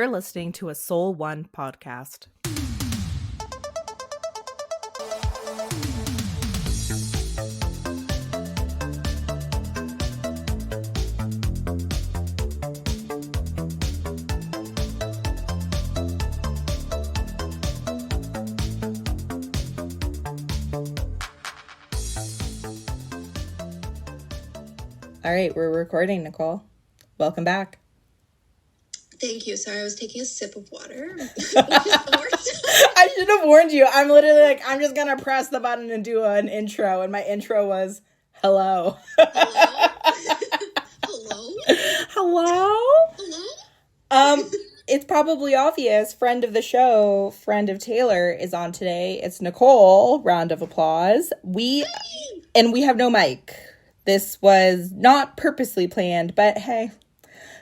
You're listening to a Soul One podcast. All right, we're recording, Nicole. Welcome back. Thank you. Sorry, I was taking a sip of water. I should have warned you. I'm literally like, I'm just going to press the button and do an intro. And my intro was, hello. Hello? Hello? It's probably obvious. Friend of the show, friend of Taylor is on today. It's Nicole. Round of applause. We have no mic. This was not purposely planned, but hey,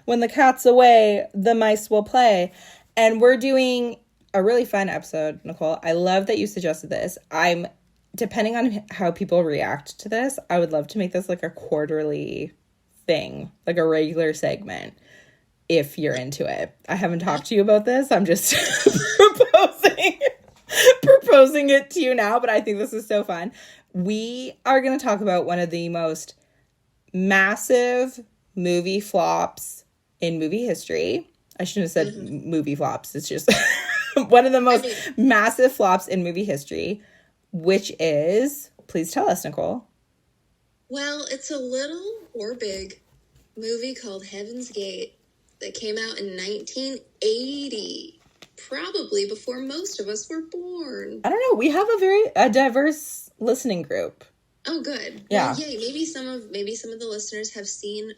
when the cat's away, the mice will play. And we're doing a really fun episode, Nicole. I love that you suggested this. Depending on how people react to this, I would love to make this like a quarterly thing, like a regular segment, if you're into it. I haven't talked to you about this. I'm just proposing it to you now, but I think this is so fun. We are going to talk about one of the most massive movie flops in movie history. I shouldn't have said movie flops. It's just one of the most massive flops in movie history, which is, please tell us, Nicole. Well, it's a little or big movie called Heaven's Gate that came out in 1980, probably before most of us were born. I don't know. We have a diverse listening group. Oh, good. Yeah. Well, yay. Maybe some of the listeners have seen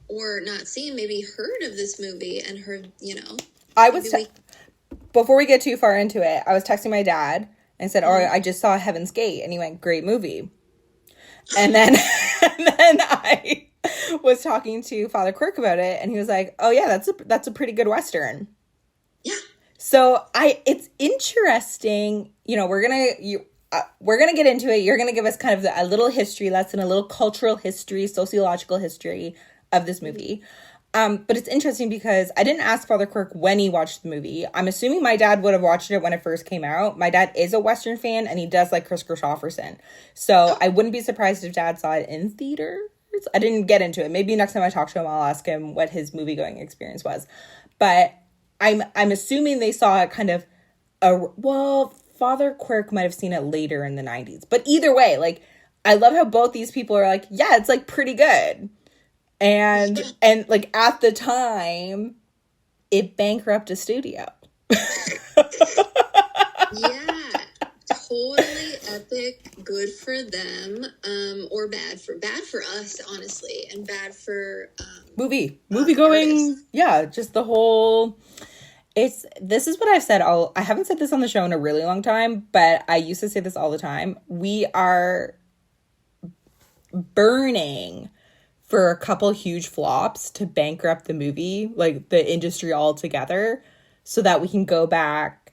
or not seen, maybe heard of this movie and heard, before we get too far into it, I was texting my dad and said, I just saw Heaven's Gate. And he went, great movie. And then, I was talking to Father Quirk about it. And he was like, oh yeah, that's a pretty good Western. Yeah. So it's interesting. We're going to get into it. You're going to give us kind of a little history lesson, a little cultural history, sociological history of this movie. But it's interesting because I didn't ask Father Quirk when he watched the movie. I'm assuming my dad would have watched it when it first came out. My dad is a Western fan and he does like Chris Christopherson. So I wouldn't be surprised if dad saw it in theaters. I didn't get into it. Maybe next time I talk to him, I'll ask him what his movie going experience was. But I'm assuming they saw it kind of, Father Quirk might have seen it later in the 90s. But either way, like, I love how both these people are like, yeah, it's like pretty good. And like at the time, it bankrupted a studio. Yeah, totally epic. Good for them, or bad for us, honestly, and bad for movie going. Artists. Yeah, just the whole. This is what I've said. I haven't said this on the show in a really long time, but I used to say this all the time. We are burning for a couple huge flops to bankrupt the movie, like the industry altogether, so that we can go back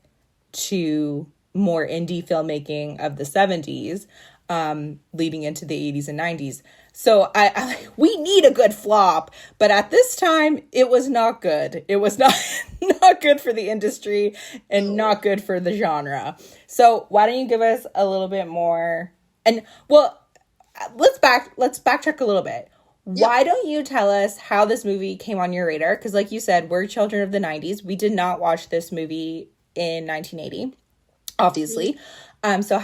to more indie filmmaking of the 70s, leading into the 80s and 90s. So we need a good flop, but at this time, it was not good. It was not good for the industry and not good for the genre. So why don't you give us a little bit more? And well, let's backtrack a little bit. Why don't you tell us how this movie came on your radar? Because like you said, we're children of the 90s. We did not watch this movie in 1980, obviously. So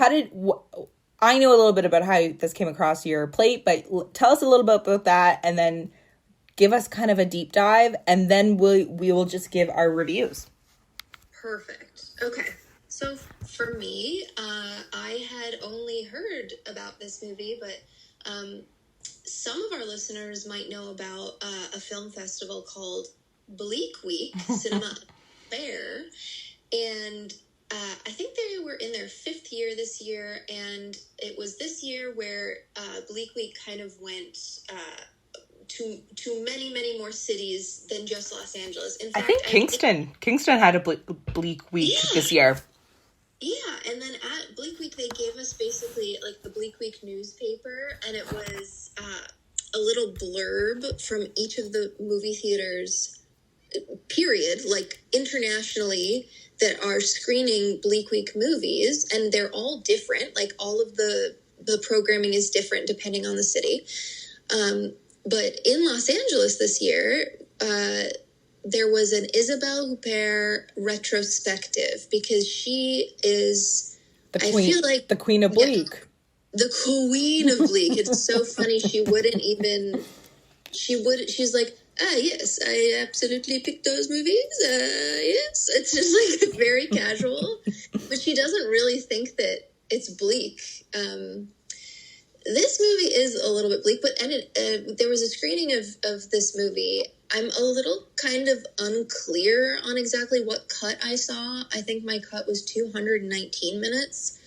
I know a little bit about how this came across your plate, but tell us a little bit about that and then give us kind of a deep dive, and then we will just give our reviews. Perfect. Okay. So for me, I had only heard about this movie, but some of our listeners might know about a film festival called Bleak Week Cinema Fair, and I think they were in their 5th year this year, and it was this year where Bleak Week kind of went to many, many more cities than just Los Angeles. In fact, I think Kingston had a Bleak Week this year. Yeah, and then at Bleak Week, they gave us basically like the Bleak Week newspaper, and it was a little blurb from each of the movie theaters period, like internationally, that are screening Bleak Week movies, and they're all different. Like all of the programming is different depending on the city. But in Los Angeles this year, there was an Isabelle Huppert retrospective, because she is, The I queen, feel like, the queen of Bleak. The queen of Bleak. It's so funny. She's like, yes, I absolutely picked those movies. Yes. It's just like very casual, but she doesn't really think that it's bleak. This movie is a little bit bleak, but there was a screening of this movie. I'm a little kind of unclear on exactly what cut I saw. I think my cut was 219 minutes.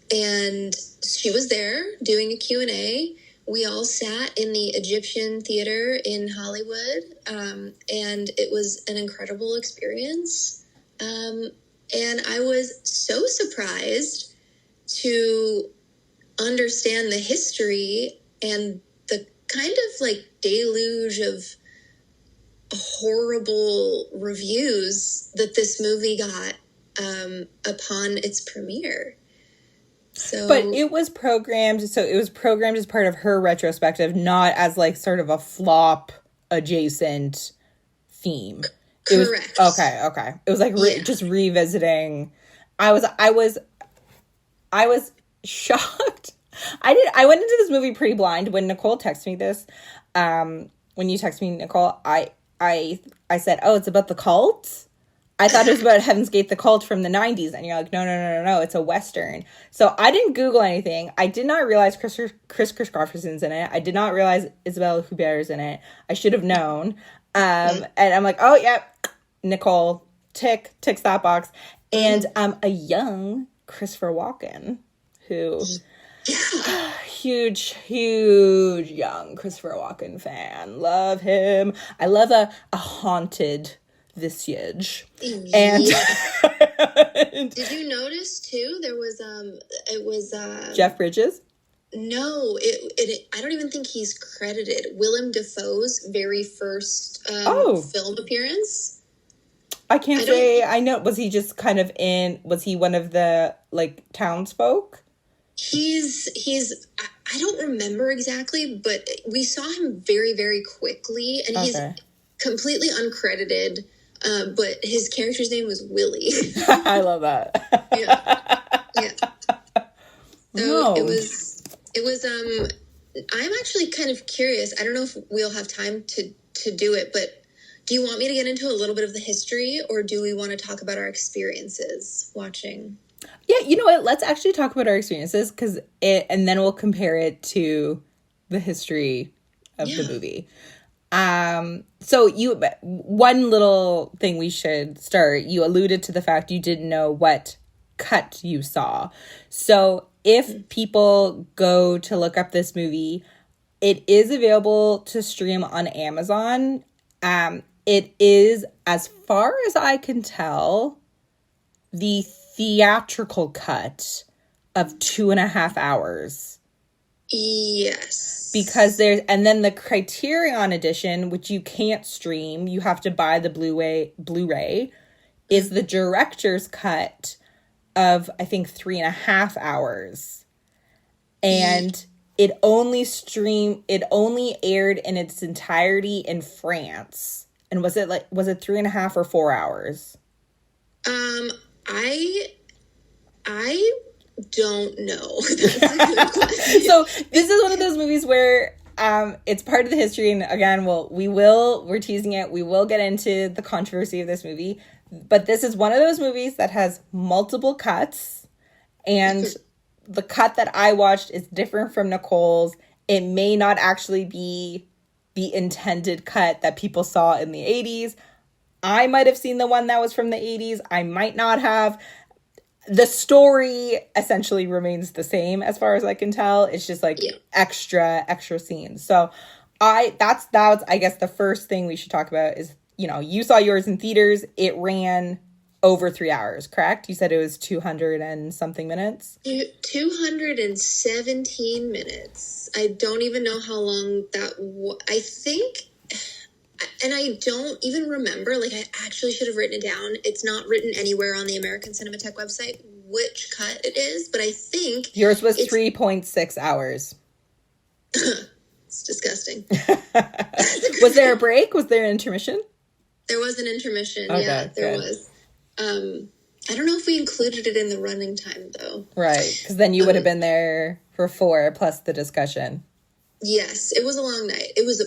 And she was there doing a Q&A. We all sat in the Egyptian Theater in Hollywood, and it was an incredible experience. And I was so surprised to understand the history and the kind of like deluge of horrible reviews that this movie got upon its premiere. So, but it was programmed, so it was programmed as part of her retrospective, not as like sort of a flop adjacent theme. correct. Okay. It was like just revisiting. I was shocked. I went into this movie pretty blind. When Nicole texted me this, when you texted me, Nicole, I said, oh, it's about the cult. I thought it was about Heaven's Gate, the cult from the 90s. And you're like, no, it's a Western. So I didn't Google anything. I did not realize Chris Christopherson's in it. I did not realize Isabelle Huppert's in it. I should have known. And I'm like, oh, yeah, Nicole, ticks that box. And a young Christopher Walken, who... huge young Christopher Walken fan. Love him. I love a haunted visage. And did you notice too? There was it was Jeff Bridges. No, I don't even think he's credited. Willem Dafoe's very first film appearance. I can't say. I know. Was he just kind of in? Was he one of the like townsfolk? He's I don't remember exactly, but we saw him very, very quickly, and he's completely uncredited, but his character's name was Willie. I love that. Yeah. So it was I'm actually kind of curious. I don't know if we'll have time to do it, but do you want me to get into a little bit of the history, or do we want to talk about our experiences watching? Yeah, you know what? Let's actually talk about our experiences, and then we'll compare it to the history of the movie. So one little thing we should start. You alluded to the fact you didn't know what cut you saw. So if people go to look up this movie, it is available to stream on Amazon. It is, as far as I can tell, the theatrical cut of 2.5 hours. Yes. Because and then the Criterion edition, which you can't stream, you have to buy the Blu-ray, is the director's cut of, I think, 3.5 hours. And it only aired in its entirety in France. And was it 3.5 or 4 hours? I don't know. That's a good question. So this is one of those movies where it's part of the history, and again, we're teasing it. We will get into the controversy of this movie, but this is one of those movies that has multiple cuts, and the cut that I watched is different from Nicole's. It may not actually be the intended cut that people saw in the 80s. I might have seen the one that was from the 80s. I might not have. The story essentially remains the same as far as I can tell. It's just like extra scenes. So that's I guess the first thing we should talk about is, you saw yours in theaters. It ran over 3 hours, correct? You said it was 200 and something minutes? 217 minutes. I don't even know how long that was. I think and I don't even remember, like I actually should have written it down. It's not written anywhere on the American Cinematheque website which cut it is, but I think yours was 3.6 hours. It's disgusting. Was there a break? Was there an intermission? There was an intermission. Okay, yeah, there good. was. I don't know if we included it in the running time though. Right, because then you would have been there for 4 plus the discussion. Yes, it was a long night. It was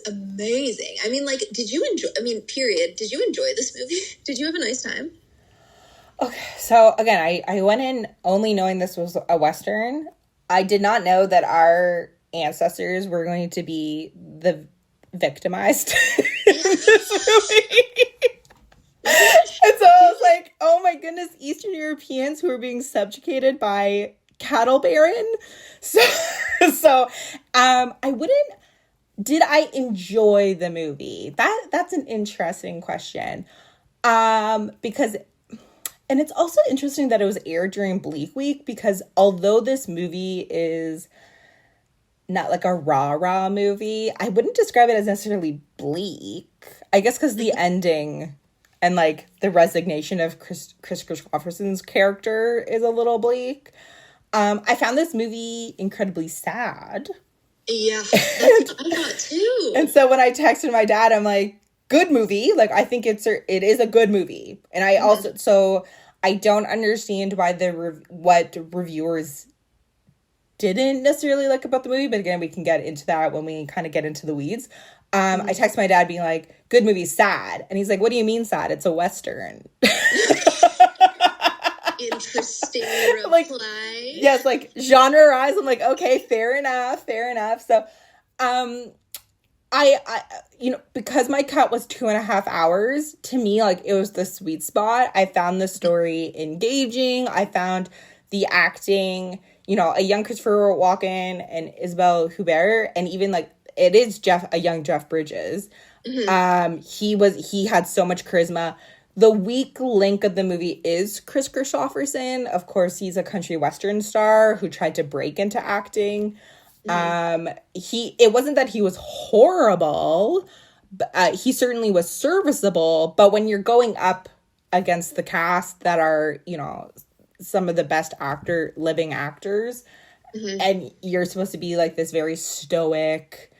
amazing. I mean, like, did you enjoy? I mean, period. Did you enjoy this movie? Did you have a nice time? Okay, so again, I went in only knowing this was a Western. I did not know that our ancestors were going to be the victimized in this movie. And so I was like, oh my goodness, Eastern Europeans who are being subjugated by cattle baron. So I wouldn't, did I enjoy the movie? That's an interesting question. Because, and it's also interesting that it was aired during Bleak Week, because although this movie is not like a rah-rah movie, I wouldn't describe it as necessarily bleak. I guess because the ending and like the resignation of Chris Christopherson's character is a little bleak. I found this movie incredibly sad. Yeah, that's what I thought too. And so when I texted my dad, I'm like, good movie. Like, I think it is a good movie. And I also, so I don't understand why what reviewers didn't necessarily like about the movie. But again, we can get into that when we kind of get into the weeds. I texted my dad being like, good movie, sad. And he's like, what do you mean sad? It's a Western. Interesting reply. Like, yes, like genre-wise, I'm like, okay, fair enough. So, I, because my cut was 2.5 hours, to me, like, it was the sweet spot. I found the story engaging. I found the acting, a young Christopher Walken and Isabelle Huppert, and even, like, it is a young Jeff Bridges. Mm-hmm. He had so much charisma. The weak link of the movie is Chris Christopherson. Of course, he's a country western star who tried to break into acting. Mm-hmm. It wasn't that he was horrible, but he certainly was serviceable. But when you're going up against the cast that are, some of the best living actors, mm-hmm. and you're supposed to be like this very stoic,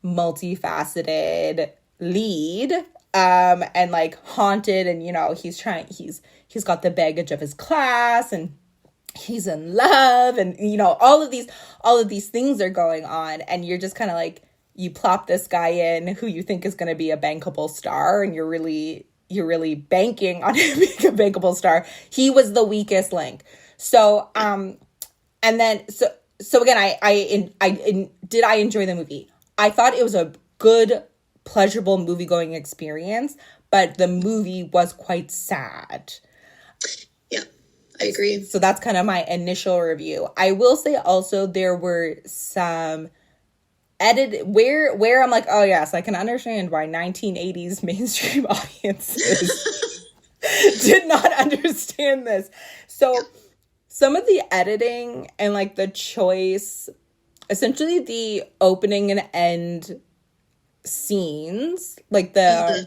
multifaceted lead, and like haunted, and he's got the baggage of his class, and he's in love, and all of these things are going on, and you're just kind of like, you plop this guy in who you think is going to be a bankable star, and you're really banking on him being a bankable star. He was the weakest link. So and then so again, did I enjoy the movie? I thought it was a good, pleasurable movie-going experience, but the movie was quite sad. Yeah, I agree. So that's kind of my initial review. I will say also there were some where I'm like, oh yes, I can understand why 1980s mainstream audiences did not understand this. So some of the editing and like the choice, essentially the opening and end scenes, like the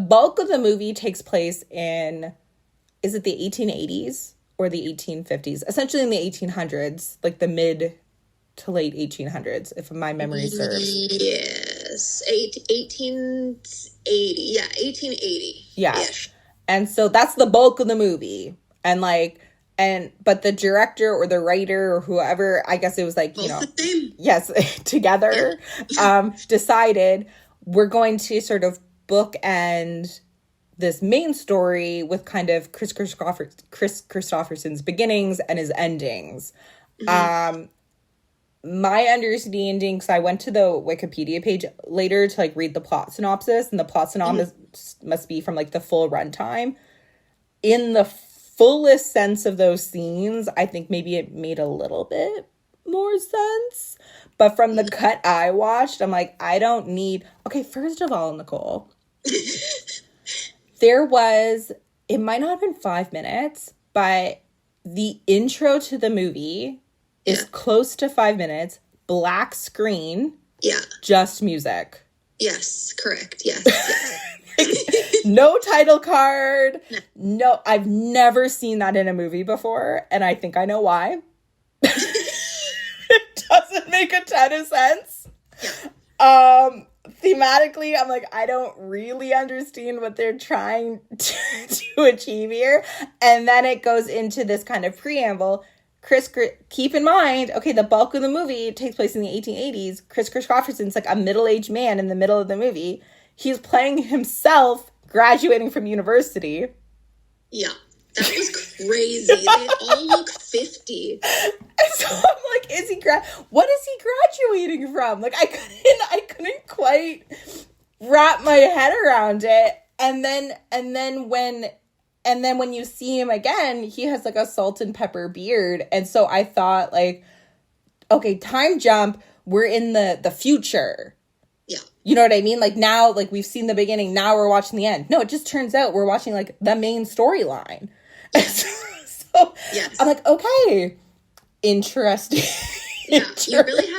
bulk of the movie takes place in, is it the 1880s or the 1850s? Essentially in the 1800s, like the mid to late 1800s, if my memory serves. Yes, 1880. Yeah, 1880. Yeah. Ish. And so that's the bulk of the movie. But the director or the writer or whoever, I guess it was like, yes, together, decided we're going to sort of bookend this main story with kind of Chris Christopherson's beginnings and his endings. Mm-hmm. My understanding, because I went to the Wikipedia page later to like read the plot synopsis, and the plot synopsis must be from like the full runtime. In the fullest sense of those scenes, I think maybe it made a little bit more sense. But from the cut I watched, I'm like, I don't need... Okay, first of all, Nicole, it might not have been 5 minutes, but the intro to the movie is close to 5 minutes, black screen, Yeah. Just music. Yes, correct. Yes. Yes. No title card. No, I've never seen that in a movie before, and I think I know why. It doesn't make a ton of sense. Yeah. Thematically, I'm like, I don't really understand what they're trying to achieve here. And then it goes into this kind of preamble. Keep in mind, okay, the bulk of the movie takes place in the 1880s. Chris Christopherson's like a middle-aged man in the middle of the movie. He's playing himself graduating from university. Yeah. That was crazy. They all look 50. So I'm like, what is he graduating from? Like, I couldn't quite wrap my head around it. And then when you see him again, he has like a salt and pepper beard. And so I thought, like, okay, time jump, we're in the future. Yeah. You know what I mean? Like, now, like, we've seen the beginning, now we're watching the end. No, it just turns out we're watching like the main storyline. So yes. I'm like, okay, interesting. Yeah, you really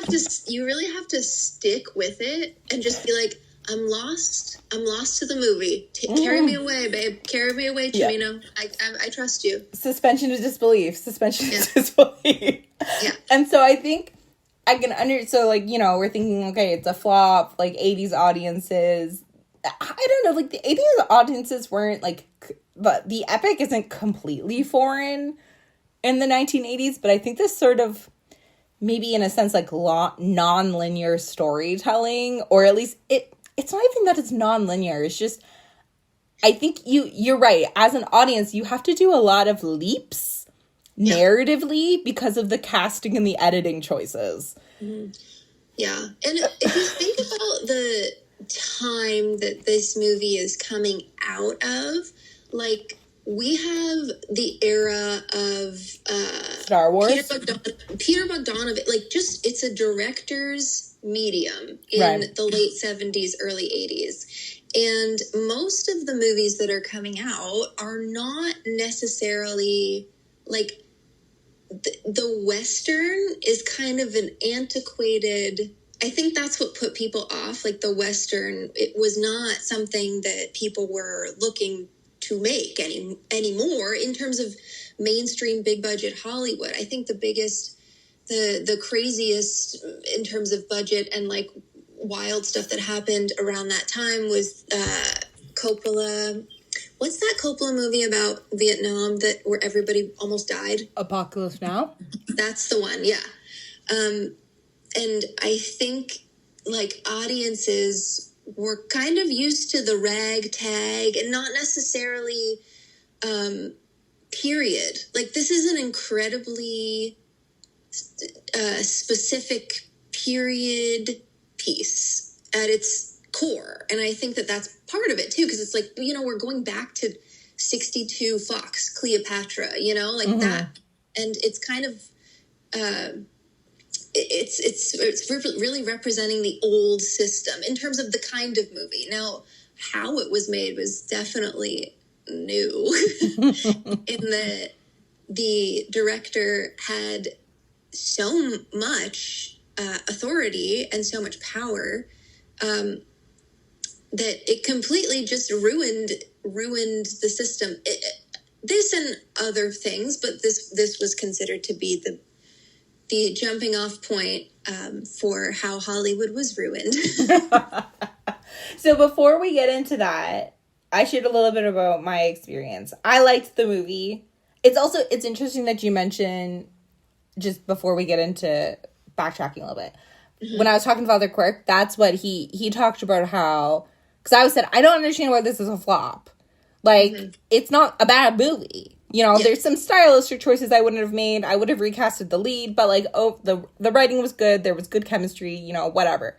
have to stick with it and just be like, I'm lost to the movie. Carry me away, babe. Carry me away, Chimino. Yeah. I trust you. Suspension of disbelief. Yeah. And so I think I can so, like, you know, we're thinking, okay, it's a flop, like 80s audiences. I don't know, like the 80s audiences weren't like, but the epic isn't completely foreign in the 1980s, but I think this sort of, maybe in a sense, like non-linear storytelling, or at least it's not even that it's non-linear. It's just, I think you're right. As an audience, you have to do a lot of leaps narratively because of the casting and the editing choices. Mm-hmm. Yeah. And if you think about the time that this movie is coming out of, like, we have the era of Star Wars. Peter Bogdanovich, like, just, it's a director's medium in the late 70s, early 80s. And most of the movies that are coming out are not necessarily, like, the Western is kind of an antiquated, I think that's what put people off. Like, the Western, it was not something that people were looking to make anymore in terms of mainstream big budget Hollywood. I think the biggest, the craziest in terms of budget and like wild stuff that happened around that time was Coppola. What's that Coppola movie about Vietnam where everybody almost died? Apocalypse Now? That's the one, yeah. And I think, like, audiences were kind of used to the ragtag and not necessarily period. Like, this is an incredibly specific period piece at its core. And I think that that's part of it, too, because it's like, you know, we're going back to 62 Fox, Cleopatra, you know, like that. And it's kind of... It's really representing the old system in terms of the kind of movie. Now, how it was made was definitely new. In that the director had so much authority and so much power that it completely just ruined the system. This and other things, but this was considered to be the jumping off point for how Hollywood was ruined. So before we get into that, I shared a little bit about my experience. I liked the movie. It's interesting that you mentioned, just before we get into backtracking a little bit, when I was talking to Father Quirk, that's what he talked about, how, because I said, I don't understand why this is a flop. Like, it's not a bad movie. You know, there's some stylistic choices I wouldn't have made. I would have recasted the lead, but like, the writing was good. There was good chemistry, you know, whatever.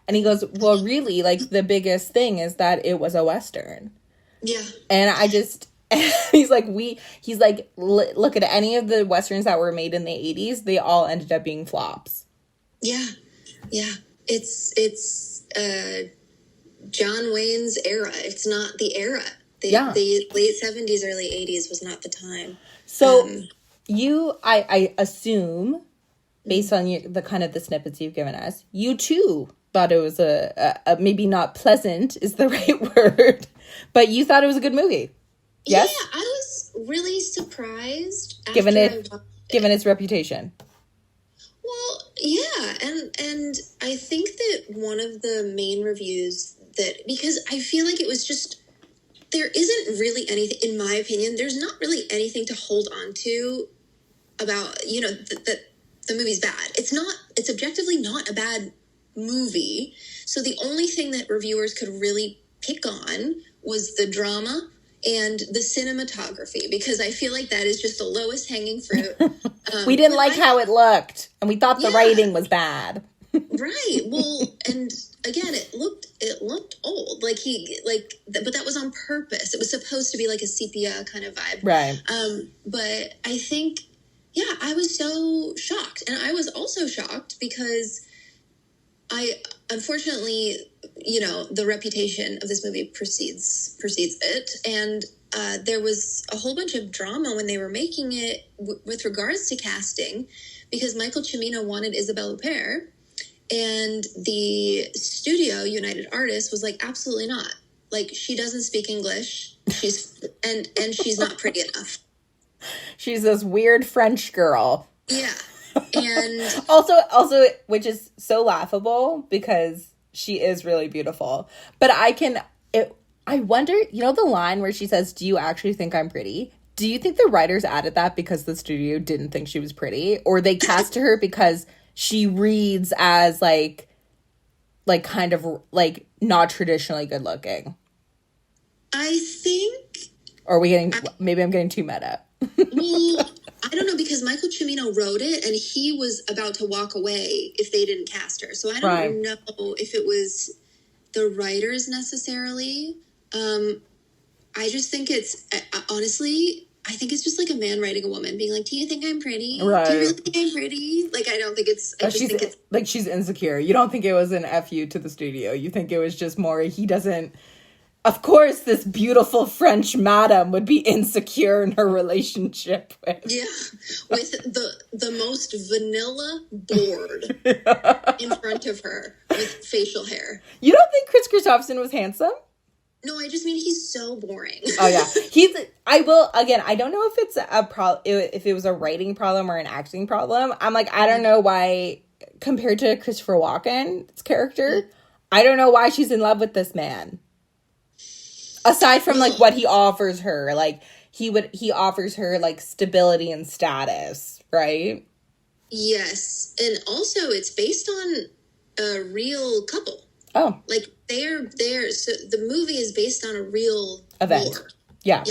And he goes, well, really, like, the biggest thing is that it was a Western. Yeah. And I just, he's like, look at any of the Westerns that were made in the 80s. They all ended up being flops. Yeah. Yeah. It's John Wayne's era. It's not the era. The late 70s, early 80s was not the time. So I assume, based on the kind of the snippets you've given us, you too thought it was a maybe not pleasant is the right word, but you thought it was a good movie. Yes? Yeah, I was really surprised Given after I watched it. Given its reputation. Well, yeah, and I think that one of the main reviews that, because I feel like it was just, there isn't really anything, in my opinion, there's not really anything to hold on to about, that the movie's bad. It's objectively not a bad movie. So the only thing that reviewers could really pick on was the drama and the cinematography, because I feel like that is just the lowest hanging fruit. We didn't like how it looked, and we thought the writing was bad. Right. Well, and again, it looked old. But that was on purpose. It was supposed to be like a sepia kind of vibe. Right. But I think, yeah, I was so shocked. And I was also shocked because unfortunately, the reputation of this movie precedes it. And there was a whole bunch of drama when they were making it with regards to casting, because Michael Cimino wanted Isabelle Huppert, and the studio, United Artists, was like, absolutely not. Like, she doesn't speak English. She's not pretty enough. She's this weird French girl. Yeah. And also, which is so laughable because she is really beautiful. But I wonder, the line where she says, "Do you actually think I'm pretty?" Do you think the writers added that because the studio didn't think she was pretty, or they cast her because she reads as like kind of like not traditionally good looking? I think, or are we getting? Maybe I'm getting too meta. Well, I don't know, because Michael Cimino wrote it and he was about to walk away if they didn't cast her. So I don't know if it was the writers necessarily. I just think honestly, I think it's just like a man writing a woman being like, "Do you think I'm pretty? Right. Do you really think I'm pretty?" Like, I don't think it's, I just think it's like, she's insecure. You don't think it was an FU to the studio. You think it was just more, he doesn't, of course, this beautiful French madam would be insecure in her relationship with. Yeah, with the most vanilla board in front of her with facial hair. You don't think Chris Christopherson was handsome? No, I just mean he's so boring. Oh yeah, I don't know if it's if it was a writing problem or an acting problem. I'm like, I don't know why, compared to Christopher Walken's character, I don't know why she's in love with this man. Aside from like what he offers her, like he offers her like stability and status, right? Yes, and also it's based on a real couple. Oh, like they're so the movie is based on a real event. war. Yeah.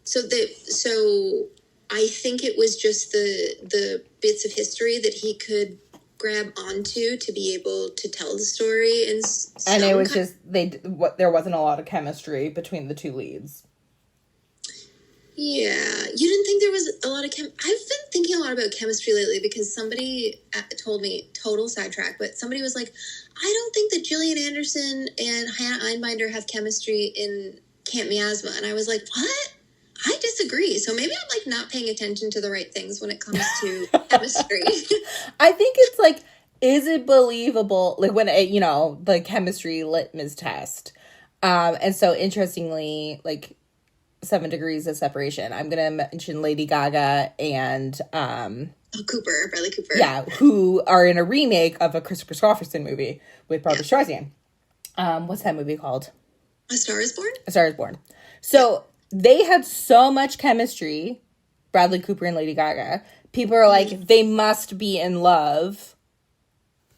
So I think it was just the bits of history that he could grab onto to be able to tell the story, and it was just there wasn't a lot of chemistry between the two leads. Yeah, you didn't think there was a lot of I've been thinking a lot about chemistry lately, because somebody told me, total sidetrack, but somebody was like, I don't think that Gillian Anderson and Hannah Einbinder have chemistry in Camp Miasma. And I was like, what? I disagree. So maybe I'm like not paying attention to the right things when it comes to chemistry. I think it's like, is it believable? Like when the chemistry litmus test. And so interestingly, like 7 Degrees of Separation, I'm going to mention Lady Gaga and Bradley Cooper. Yeah, who are in a remake of a Christopher Christopherson movie with Barbra Streisand. What's that movie called? A Star is Born? A Star is Born. So they had so much chemistry, Bradley Cooper and Lady Gaga. People are like, they must be in love,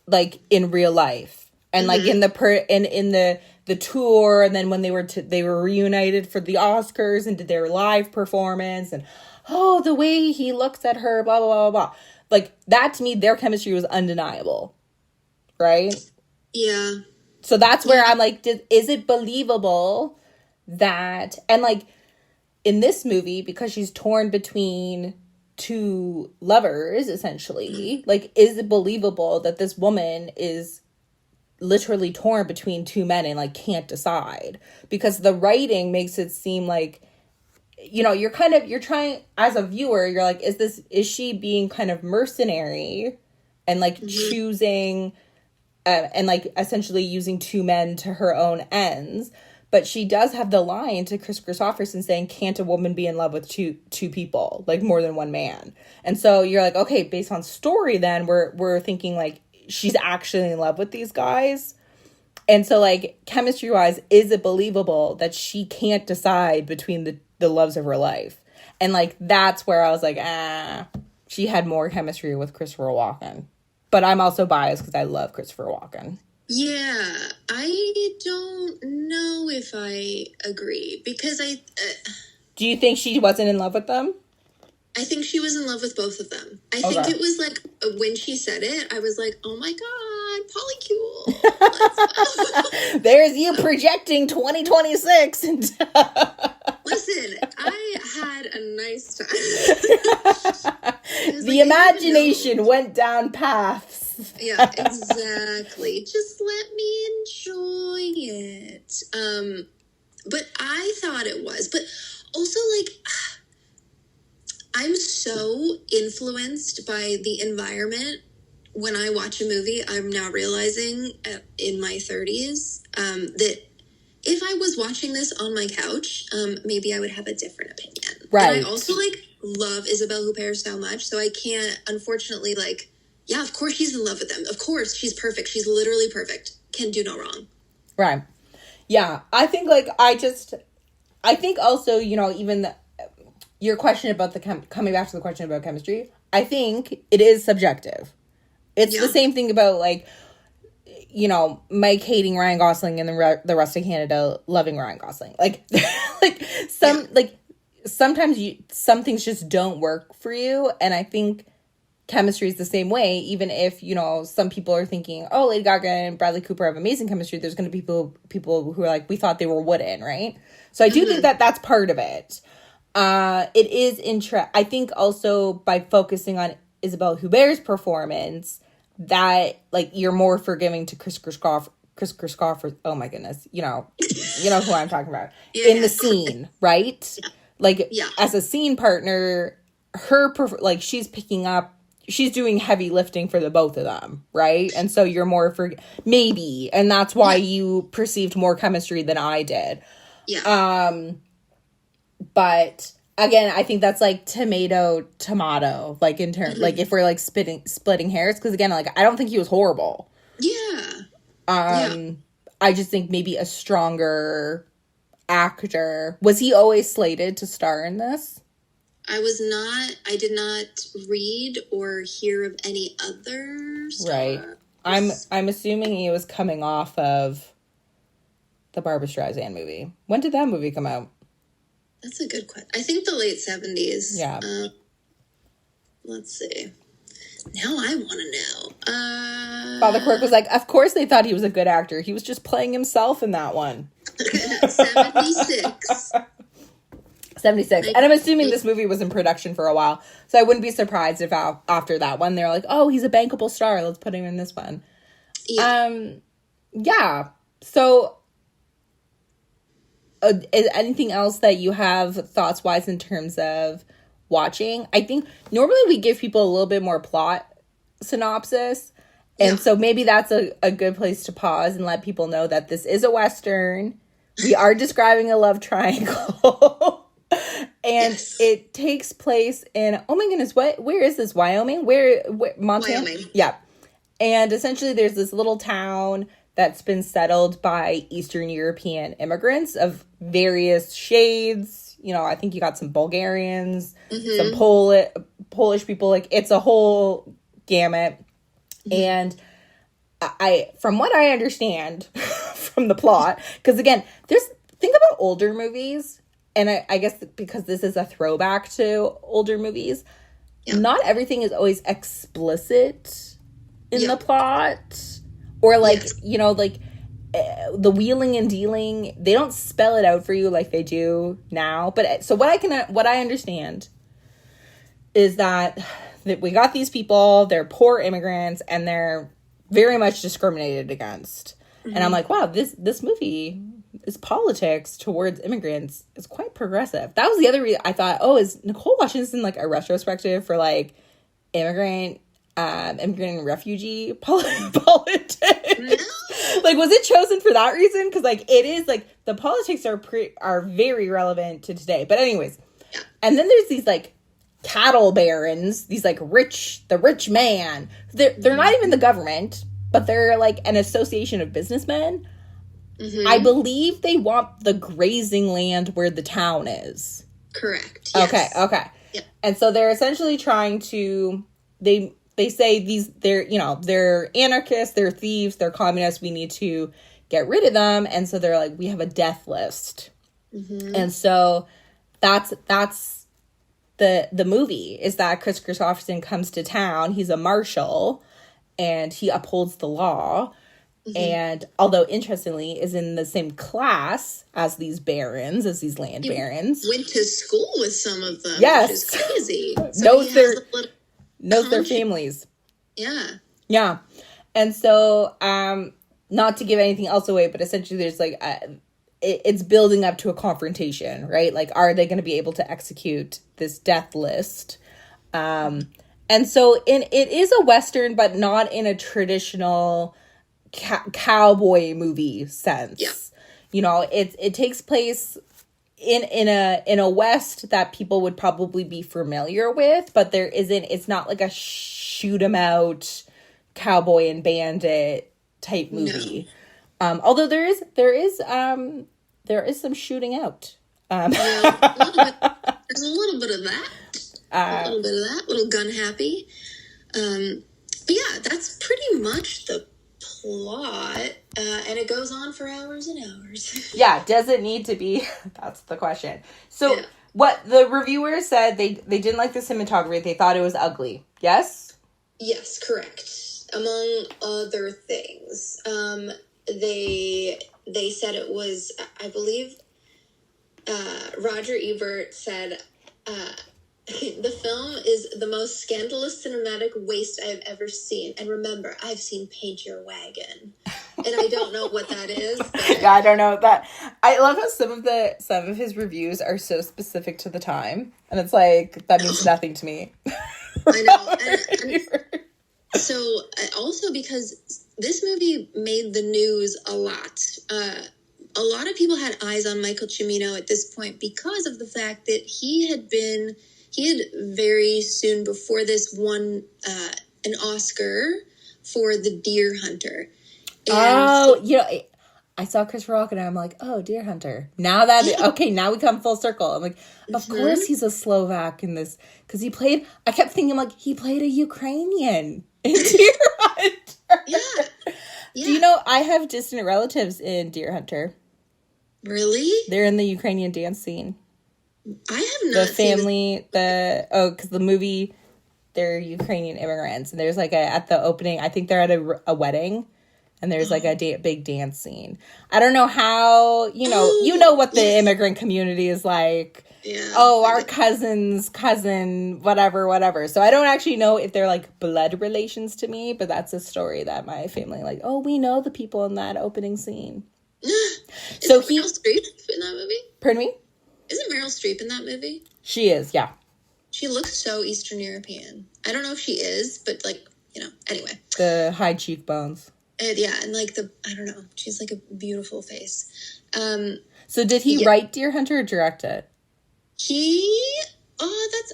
like in real life, and like in the tour, and then when they were reunited for the Oscars and did their live performance, and the way he looks at her, blah blah blah blah blah. Like that, to me, their chemistry was undeniable, right? Yeah. So that's where I'm like, is it believable that, and like in this movie, because she's torn between two lovers, essentially, like, is it believable that this woman is literally torn between two men and like can't decide? Because the writing makes it seem like, you're trying, as a viewer, you're like, is she being kind of mercenary and like choosing and like essentially using two men to her own ends. But she does have the line to Chris Christopherson saying, can't a woman be in love with two people, like more than one man? And so you're like, okay, based on story, then we're thinking like she's actually in love with these guys. And so like chemistry wise, is it believable that she can't decide between the loves of her life? And like, that's where I was like, she had more chemistry with Christopher Walken. But I'm also biased because I love Christopher Walken. Yeah, I don't know if I agree because Do you think she wasn't in love with them? I think she was in love with both of them. I think it was like when she said it, I was like, oh my God, polycule. There's you projecting 2026. Listen, I had a nice time. The imagination went down paths. Yeah, exactly. Just let me enjoy it. But I thought it was. But also, like, I'm so influenced by the environment when I watch a movie. I'm now realizing in my 30s that if I was watching this on my couch, maybe I would have a different opinion. Right. And I also, like, love Isabelle Huppert so much, so I can't, unfortunately, like, yeah, of course she's in love with him. Of course, she's perfect. She's literally perfect. Can do no wrong. Right. Yeah. I think, like, I think also, you know, even your question about coming back to the question about chemistry, I think it is subjective. It's the same thing about, like, you know, Mike hating Ryan Gosling and the rest of Canada loving Ryan Gosling. Like, sometimes some things just don't work for you. And I think chemistry is the same way. Even if, you know, some people are thinking, oh, Lady Gaga and Bradley Cooper have amazing chemistry, there's going to be people who are like, we thought they were wooden, right? So I do think that that's part of it. It is I think also by focusing on Isabelle Huppert's performance, that like you're more forgiving to Chris Christopher. Oh my goodness, you know who I'm talking about in the scene, right? Like as a scene partner, she's doing heavy lifting for the both of them, right? And so you're more maybe, and that's why you perceived more chemistry than I did. Yeah. But again, I think that's like tomato, like in terms, like if we're like splitting hairs, because again, like I don't think he was horrible. Yeah. I just think maybe a stronger actor. Was he always slated to star in this? I did not read or hear of any other stars. Right. I'm assuming he was coming off of the Barbra Streisand movie. When did that movie come out? That's a good question. I think the late 70s. Yeah. Let's see. Now I want to know. Father Quirk was like, of course they thought he was a good actor. He was just playing himself in that one. 76. 76. And I'm assuming this movie was in production for a while. So I wouldn't be surprised if after that one, they're like, oh, he's a bankable star. Let's put him in this one. Yeah. Yeah. So is anything else that you have thoughts-wise in terms of watching? I think normally we give people a little bit more plot synopsis. And so maybe that's a good place to pause and let people know that this is a Western. We are describing a love triangle. And it takes place in, oh my goodness, where is this? Wyoming? Where Montana? Wyoming. Yeah. And essentially there's this little town that's been settled by Eastern European immigrants of various shades. You know, I think you got some Bulgarians, some Polish people. Like, it's a whole gamut. And I, from what I understand from the plot, because again, think about older movies, and I guess because this is a throwback to older movies, not everything is always explicit in the plot. Or, like, you know, like, the wheeling and dealing, they don't spell it out for you like they do now. But, so what I understand is that we got these people, they're poor immigrants, and they're very much discriminated against. And I'm like, wow, this movie, this politics towards immigrants is quite progressive. That was the other reason I thought, oh, is Nicole watching this in, like, a retrospective for, like, immigrant and refugee politics? Like, was it chosen for that reason? Because, like, it is, like, the politics are very relevant to today. But anyways. Yeah. And then there's these, like, cattle barons, these, like, the rich man. They're not even the government, but they're, like, an association of businessmen. Mm-hmm. I believe they want the grazing land where the town is. Correct. Yes. Okay. Yeah. And so they're essentially trying to, they say they're anarchists, they're thieves, they're communists, we need to get rid of them. And so they're like, we have a death list. Mm-hmm. And so that's the movie, is that Chris Christopherson comes to town. He's a marshal and he upholds the law. Mm-hmm. And although interestingly is in the same class as these barons, as these land barons. Went to school with some of them, yes. which is crazy. So knows their families. Yeah. Yeah. And so, not to give anything else away, but essentially there's like, it's building up to a confrontation, right? Like, are they going to be able to execute this death list? And so it is a Western, but not in a traditional cowboy movie sense. Yeah. You know, it takes place in a West that people would probably be familiar with, but it's not like a shoot 'em out cowboy and bandit type movie. No. Although there is some shooting out. There's a little bit of that. Little gun happy. But yeah, that's pretty much the plot, and it goes on for hours and hours. Yeah, does it need to be? That's the question. So what the reviewers said, they didn't like the cinematography. They thought it was ugly. Yes? Yes, correct. Among other things. They said it was, I believe, Roger Ebert said, the film is the most scandalous cinematic waste I've ever seen. And remember, I've seen Paint Your Wagon. And I don't know what that is. But... Yeah, I don't know that. I love how some of his reviews are so specific to the time. And it's like, that means nothing to me. I know. And so, also because this movie made the news a lot. A lot of people had eyes on Michael Cimino at this point because of the fact that he had very soon before this won an Oscar for The Deer Hunter. And I saw Chris Rock and I'm like, oh, Deer Hunter. Now we come full circle. I'm like, of course he's a Slovak in this, because I kept thinking like he played a Ukrainian in Deer Hunter. Yeah. Do you know I have distant relatives in Deer Hunter? Really? They're in the Ukrainian dance scene. I have not seen because the movie, they're Ukrainian immigrants, and there's like at the opening, I think they're at a wedding, and there's like a big dance scene. I don't know how, you know what the immigrant community is like. Yeah. Oh, our cousin's cousin, whatever. So I don't actually know if they're like blood relations to me, but that's a story that my family like, oh, we know the people in that opening scene. So Meryl Streep in that movie? Pardon me? Isn't Meryl Streep in that movie? She is, yeah. She looks so Eastern European. I don't know if she is, but like, anyway. The high cheekbones. And like I don't know. She's like a beautiful face. So did he write Deer Hunter or direct it?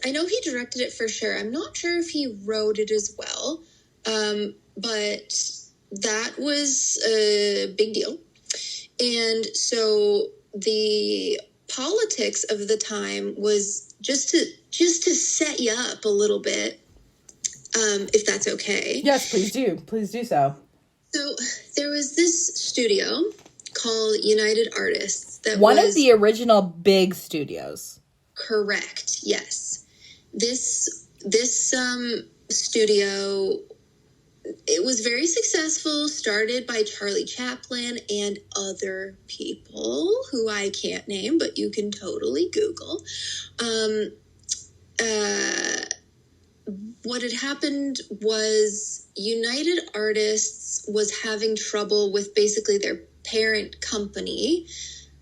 I know he directed it for sure. I'm not sure if he wrote it as well. But that was a big deal. And so the politics of the time was just to set you up a little bit, if that's okay. Yes, please do so. So there was this studio called United Artists that one of the original big studios. Correct. Yes. This studio, it was very successful, started by Charlie Chaplin and other people who I can't name, but you can totally Google. What had happened was United Artists was having trouble with basically their parent company.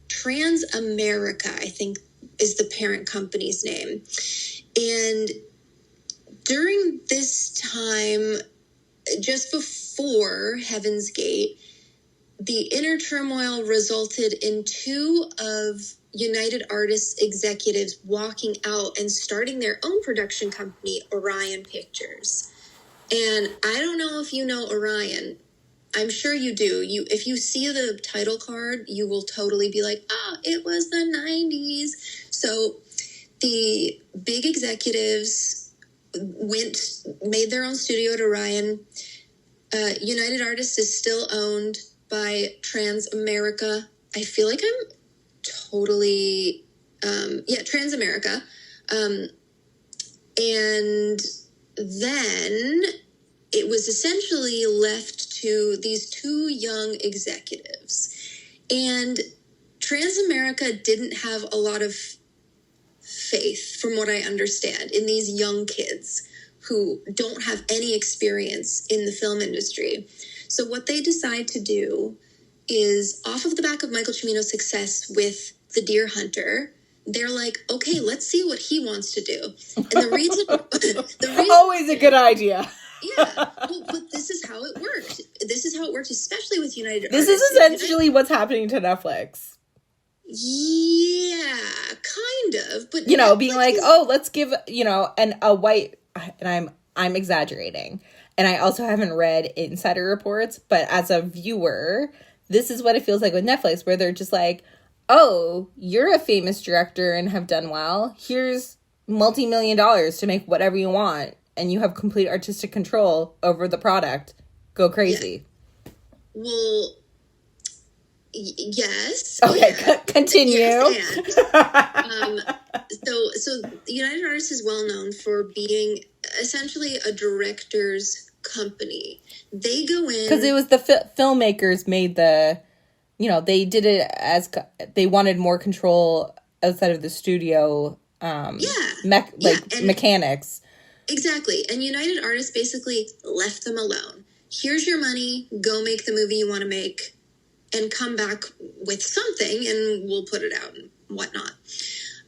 Transamerica, I think, is the parent company's name. And during this time, just before Heaven's Gate, the inner turmoil resulted in two of United Artists executives walking out and starting their own production company, Orion Pictures. And I don't know if you know Orion. I'm sure you do. If you see the title card, you will totally be like, it was the 90s. So the big executives made their own studio at Orion. United Artists is still owned by Transamerica. I feel like I'm totally, Transamerica. And then it was essentially left to these two young executives. And Transamerica didn't have a lot of faith, from what I understand, in these young kids who don't have any experience in the film industry. So what they decide to do is, off of the back of Michael Cimino's success with The Deer Hunter, they're like, okay, let's see what he wants to do. And the reason always a good idea. Yeah, well, but this is how it worked. This is how it worked, especially with United This Artists. is essentially what's happening to Netflix. Yeah, kind of. But being Netflix like, let's give, a white, and I'm exaggerating. And I also haven't read insider reports, but as a viewer, this is what it feels like with Netflix, where they're just like, oh, you're a famous director and have done well. Here's multi-million dollars to make whatever you want. And you have complete artistic control over the product. Go crazy. Yeah. Well, yes. Okay, continue. Yes, so United Artists is well known for being essentially a director's company. They go in... Because it was the filmmakers made the... they did it as... They wanted more control outside of the studio... mechanics. Exactly. And United Artists basically left them alone. Here's your money. Go make the movie you want to make and come back with something and we'll put it out and whatnot.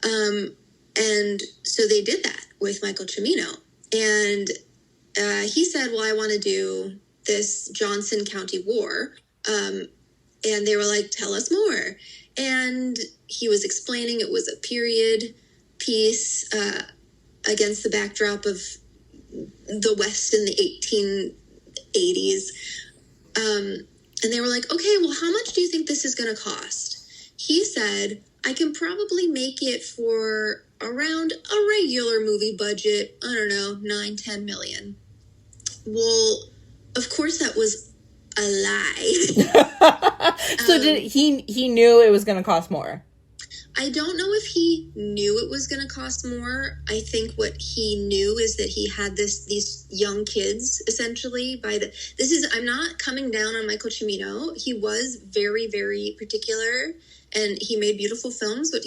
And so they did that with Michael Cimino. And he said, well, I want to do this Johnson County War. And they were like, tell us more. And he was explaining it was a period piece against the backdrop of the West in the 1880s. And they were like, okay, well, how much do you think this is going to cost? He said, I can probably make it for around a regular movie budget, I don't know, 9-10 million. Well, of course that was a lie. So did he knew it was going to cost more? I don't know if he knew it was going to cost more. I think what he knew is that he had these young kids, essentially. I'm not coming down on Michael Cimino. He was very, very particular, and he made beautiful films, but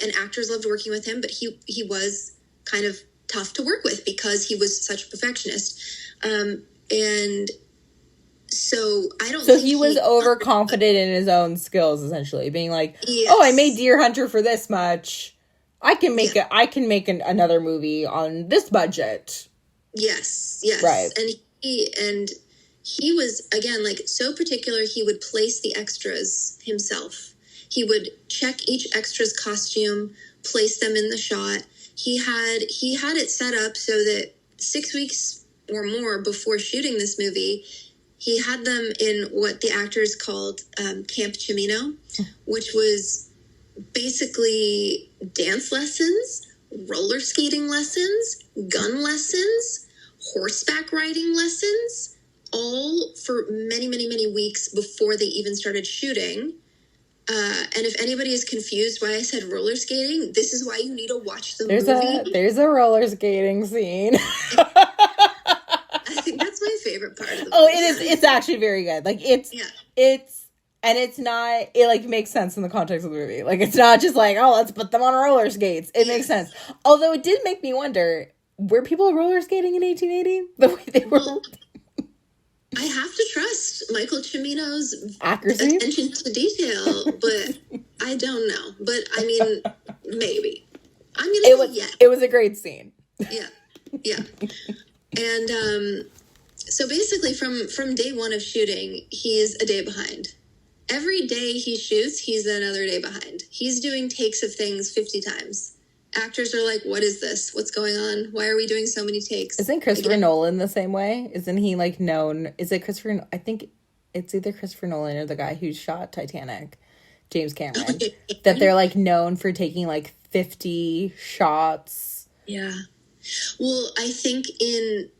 and actors loved working with him, but he was kind of tough to work with because he was such a perfectionist. And so I don't. So he was overconfident in his own skills, essentially, being like, yes. "Oh, I made Deer Hunter for this much. I can make another movie on this budget." Yes, right. And he was, again, like, so particular. He would place the extras himself. He would check each extra's costume, place them in the shot. He had it set up so that 6 weeks or more before shooting this movie, he had them in what the actors called Camp Cimino, which was basically dance lessons, roller skating lessons, gun lessons, horseback riding lessons, all for many, many, many weeks before they even started shooting. And if anybody is confused why I said roller skating, this is why you need to watch the movie. There's a roller skating scene. I think that's my favorite part of the movie. Oh, it is. It's actually very good. Like, it's not, it, like, makes sense in the context of the movie. Like, it's not just like, oh, let's put them on roller skates. It makes sense. Although it did make me wonder, were people roller skating in 1880? The way they were? Well, I have to trust Michael Cimino's accuracy, attention to detail, but I don't know. But, I mean, maybe. I'm going to say yes. It was a great scene. Yeah. And So basically, from day one of shooting, he's a day behind. Every day he shoots, he's another day behind. He's doing takes of things 50 times. Actors are like, what is this? What's going on? Why are we doing so many takes? Isn't Christopher Nolan the same way? Isn't he, like, known? Is it Christopher? I think it's either Christopher Nolan or the guy who shot Titanic, James Cameron, that they're, like, known for taking, like, 50 shots. Yeah. Well, I think it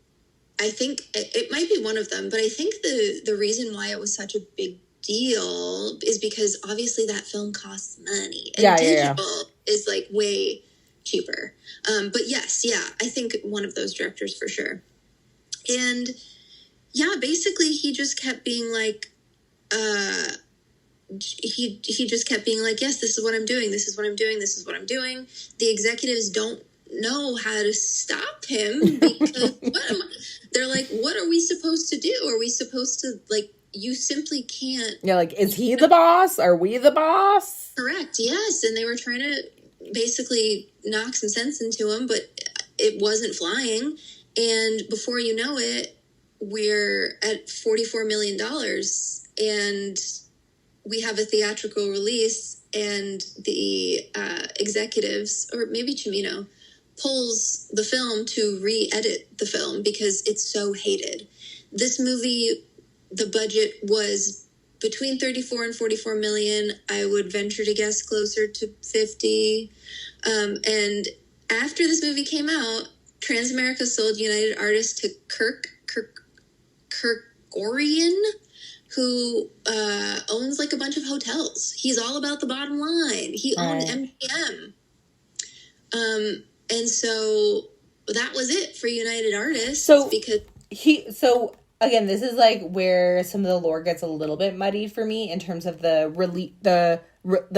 might be one of them, but I think the reason why it was such a big deal is because obviously that film costs money, and digital is like way cheaper. But yes, yeah, I think one of those directors for sure. And yeah, basically he just kept being like, he just kept being like, yes, this is what I'm doing. This is what I'm doing. This is what I'm doing. The executives don't know how to stop him because they're like, what are we supposed to do? Are we supposed to, like, you simply can't. Yeah, like, is he the boss? Are we the boss? Correct, yes. And they were trying to basically knock some sense into him, but it wasn't flying. And before you know it, we're at $44 million and we have a theatrical release, and the executives, or maybe Cimino, pulls the film to re-edit the film because it's so hated. This movie, the budget was between 34 and 44 million. I would venture to guess closer to 50. And after this movie came out, Transamerica sold United Artists to Kerkorian, who owns like a bunch of hotels. He's all about the bottom line. He owned MGM. And so that was it for United Artists. So because again, this is like where some of the lore gets a little bit muddied for me in terms of the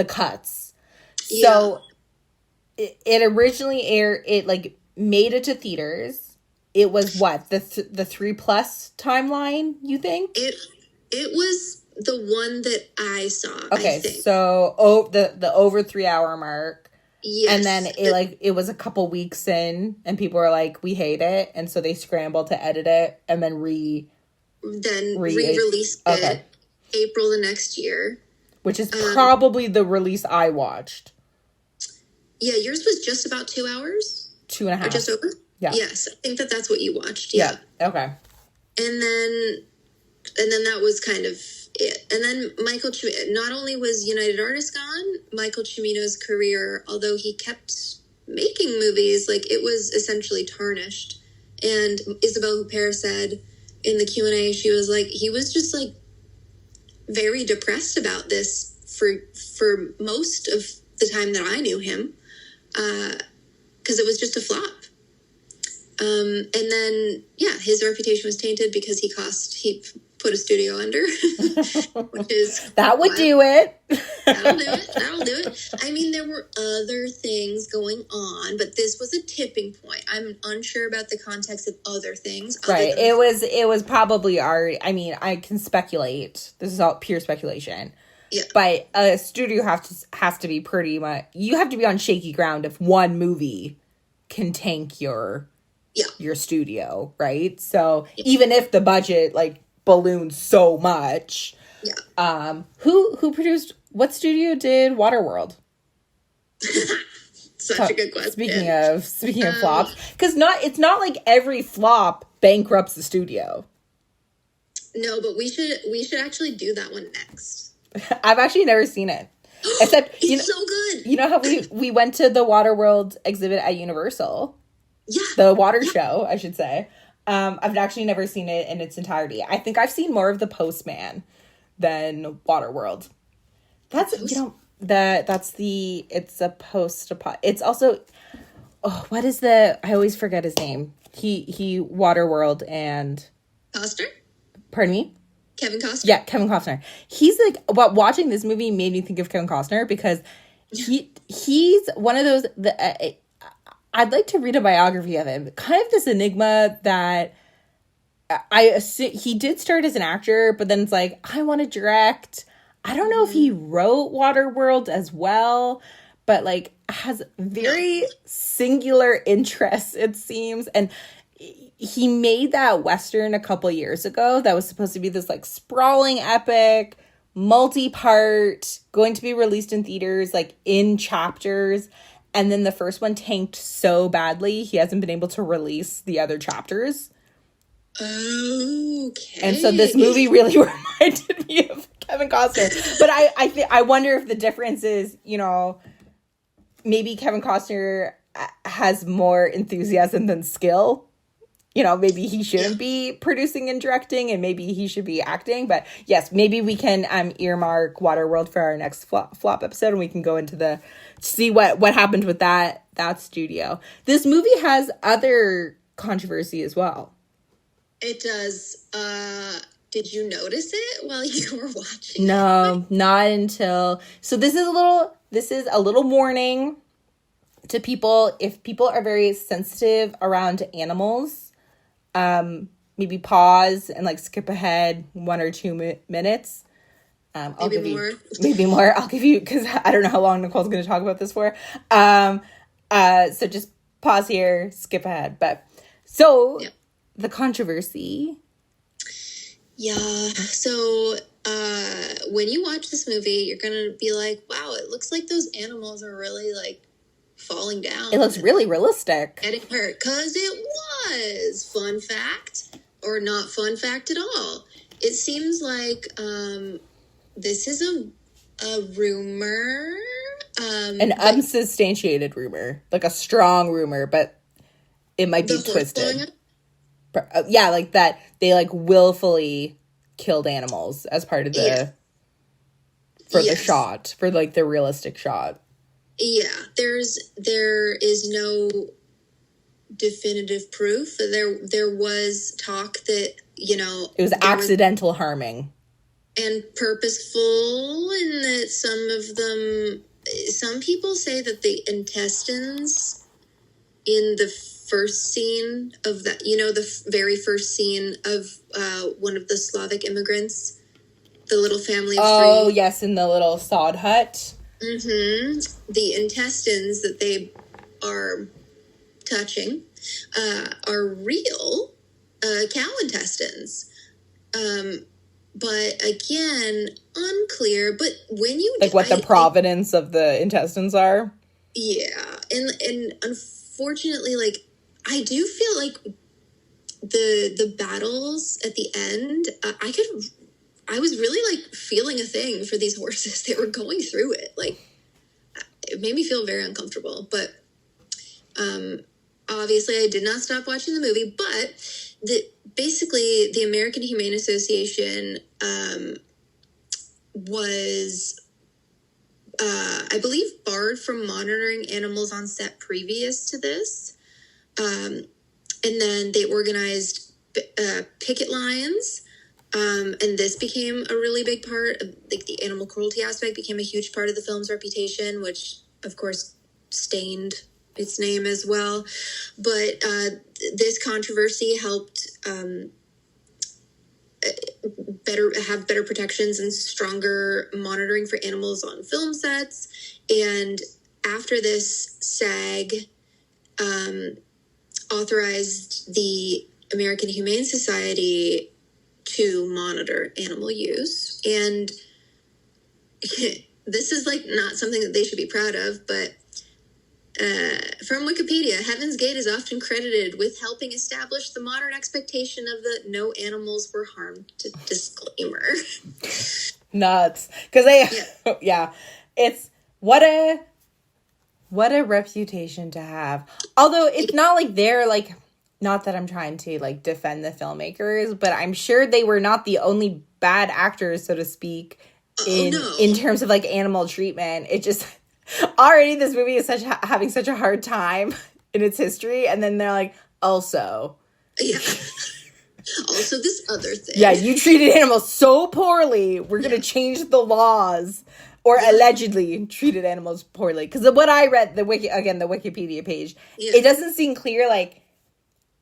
cuts. Yeah. So it originally aired, it like made it to theaters. It was what, the 3+ timeline, you think? It was the one that I saw. Okay, I think. So the over 3 hour mark. Yes. And then it was a couple weeks in and people were like, we hate it, and so they scrambled to edit it and then re-released it April the next year. Which is probably the release I watched. Yeah, yours was just about 2 hours? 2.5. Or just over? Yeah. Yes, I think that's what you watched. Yeah. Okay. And then that was kind of it. And then Michael Cimino, not only was United Artists gone, Michael Cimino's career, although he kept making movies, like, it was essentially tarnished. And Isabelle Huppert said in the Q&A, she was like, he was just like very depressed about this for most of the time that I knew him, because it was just a flop. And then, yeah, his reputation was tainted because he put a studio under, which is... That would do it. That'll do it. I mean, there were other things going on, but this was a tipping point. I'm unsure about the context of other things. Right. It was probably already... I mean, I can speculate. This is all pure speculation. Yeah. But a studio has to be pretty much... You have to be on shaky ground if one movie can tank your studio, right? So even if the budget like balloons so much, who produced, what studio did Waterworld? Such a good question. Speaking of flops, because it's not like every flop bankrupts the studio. No, but we should actually do that one next. I've actually never seen it. Except it's so good. You know how we went to the Waterworld exhibit at Universal? Yeah. The water show, I should say. I've actually never seen it in its entirety. I think I've seen more of The Postman than Waterworld. It's a it's also, what is I always forget his name. He Waterworld and... Costner? Pardon me? Kevin Costner? Yeah, Kevin Costner. He's like, watching this movie made me think of Kevin Costner because he's one of those... I'd like to read a biography of him. Kind of this enigma that I assume he did start as an actor, but then it's like, I want to direct. I don't know if he wrote Waterworld as well, but like has very singular interests, it seems. And he made that Western a couple years ago that was supposed to be this like sprawling epic, multi-part, going to be released in theaters like in chapters. And then the first one tanked so badly, he hasn't been able to release the other chapters. Okay. And so this movie really reminded me of Kevin Costner. But I wonder if the difference is, you know, maybe Kevin Costner has more enthusiasm than skill. You know, maybe he shouldn't be producing and directing, and maybe he should be acting. But yes, maybe we can earmark Waterworld for our next flop episode, and we can go into the see what happened with that studio. This movie has other controversy as well. It does. Did you notice it while you were watching? No, not until. So this is a little warning to people. If people are very sensitive around animals, maybe pause and like skip ahead 1 or 2 minutes. Maybe more. I'll give you, because I don't know how long Nicole's going to talk about this for. So just pause here, skip ahead. But so the controversy. Yeah. So when you watch this movie, you're going to be like, wow, it looks like those animals are really like falling down. It looks really realistic. Getting hurt. Because it was. Fun fact. Or not fun fact at all. It seems like this is a rumor. An unsubstantiated rumor. Like a strong rumor, but it might be twisted. Yeah, like that they like willfully killed animals as part of the the shot, for like the realistic shot. Yeah, there is no definitive proof. There was talk that, you know, it was accidental harming and purposeful, and that some people say that the intestines in the first scene of that, you know, the very first scene of one of the Slavic immigrants, the little family of three. Oh, yes, in the little sod hut. Mm-hmm. The intestines that they are touching are real cow intestines. But again, unclear. But when you... Like what the provenance of the intestines are? Yeah. And unfortunately, like, I do feel like the battles at the end, I was really like feeling a thing for these horses. They were going through it. Like, it made me feel very uncomfortable. But obviously I did not stop watching the movie. But basically the American Humane Association was, I believe, barred from monitoring animals on set previous to this. And then they organized picket lines. And this became a really big part of, like, the animal cruelty aspect became a huge part of the film's reputation, which of course stained its name as well. But this controversy helped have better protections and stronger monitoring for animals on film sets. And after this, SAG authorized the American Humane Society to monitor animal use. And this is like not something that they should be proud of, but from Wikipedia, Heaven's Gate is often credited with helping establish the modern expectation of the no animals were harmed disclaimer. Nuts. Because they, yeah, it's what a reputation to have. Although it's not like they're like, not that I'm trying to like defend the filmmakers, but I'm sure they were not the only bad actors, so to speak, in terms of like animal treatment. It just already this movie is having such a hard time in its history, and then they're like, also this other thing. Yeah, you treated animals so poorly. We're gonna change the laws. Or allegedly treated animals poorly. Because what I read, the Wikipedia page, it doesn't seem clear like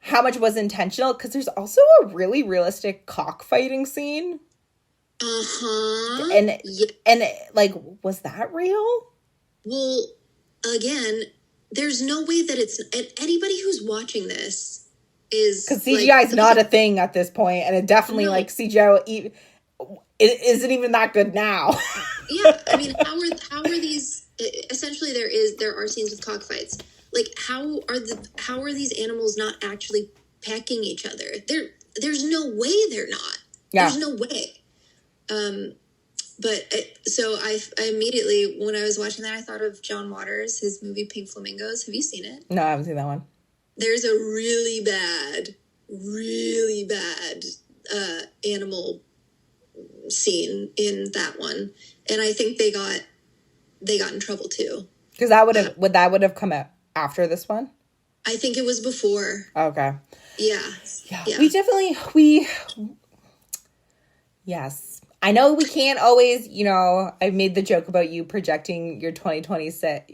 how much was intentional, because there's also a really realistic cockfighting scene. And like, was that real? Well, again, there's no way that it's... And anybody who's watching this is because CGI is not a thing at this point, and it definitely like CGI it isn't even that good now. Yeah, I mean, how are these? Essentially, there are scenes with cockfights. Like, how are these animals not actually pecking each other? There's no way they're not. Yeah. There's no way. So I immediately, when I was watching that, I thought of John Waters, his movie Pink Flamingos. Have you seen it? No, I haven't seen that one. There's a really bad animal scene in that one, and I think they got in trouble too. Because that would have come out after this one. I think it was before. Okay. Yeah. Yes. I know we can't always, I've made the joke about you projecting your 2026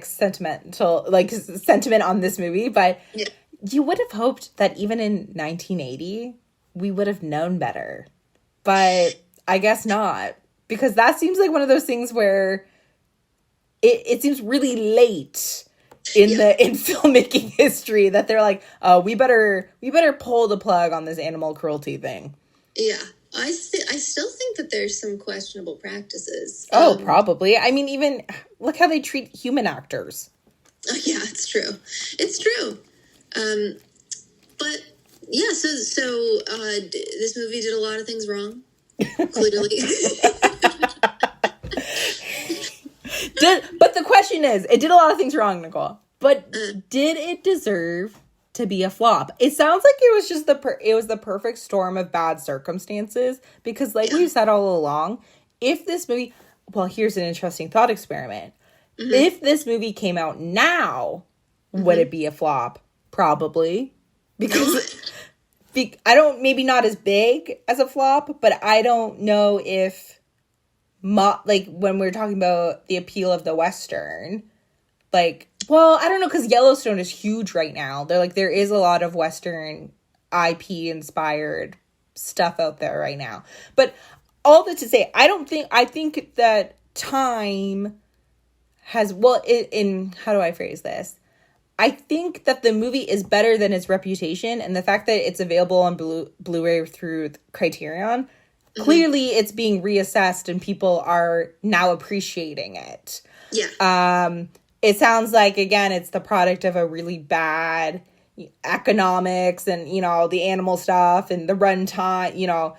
sentiment on this movie, but you would have hoped that even in 1980, we would have known better. But I guess not, because that seems like one of those things where it seems really late in filmmaking history that they're like, oh, we better pull the plug on this animal cruelty thing. Yeah. I still think that there's some questionable practices. Oh, probably. I mean, even look how they treat human actors. Yeah, it's true. It's true. But yeah, so this movie did a lot of things wrong. Clearly. But the question is, it did a lot of things wrong, Nicole. But did it deserve to be a flop? It sounds like it was just the perfect storm of bad circumstances, because we've said all along, if this movie, well, here's an interesting thought experiment. Mm-hmm. If this movie came out now, would it be a flop? Probably. Because I don't, maybe not as big as a flop, but I don't know if when we're talking about the appeal of the Western, well, I don't know, because Yellowstone is huge right now. There is a lot of Western IP inspired stuff out there right now. But all that to say, I think that time has, how do I phrase this? I think that the movie is better than its reputation, and the fact that it's available on Blu-ray through Criterion, clearly it's being reassessed and people are now appreciating it. Yeah. It sounds like, again, it's the product of a really bad economics and, the animal stuff and the runtime,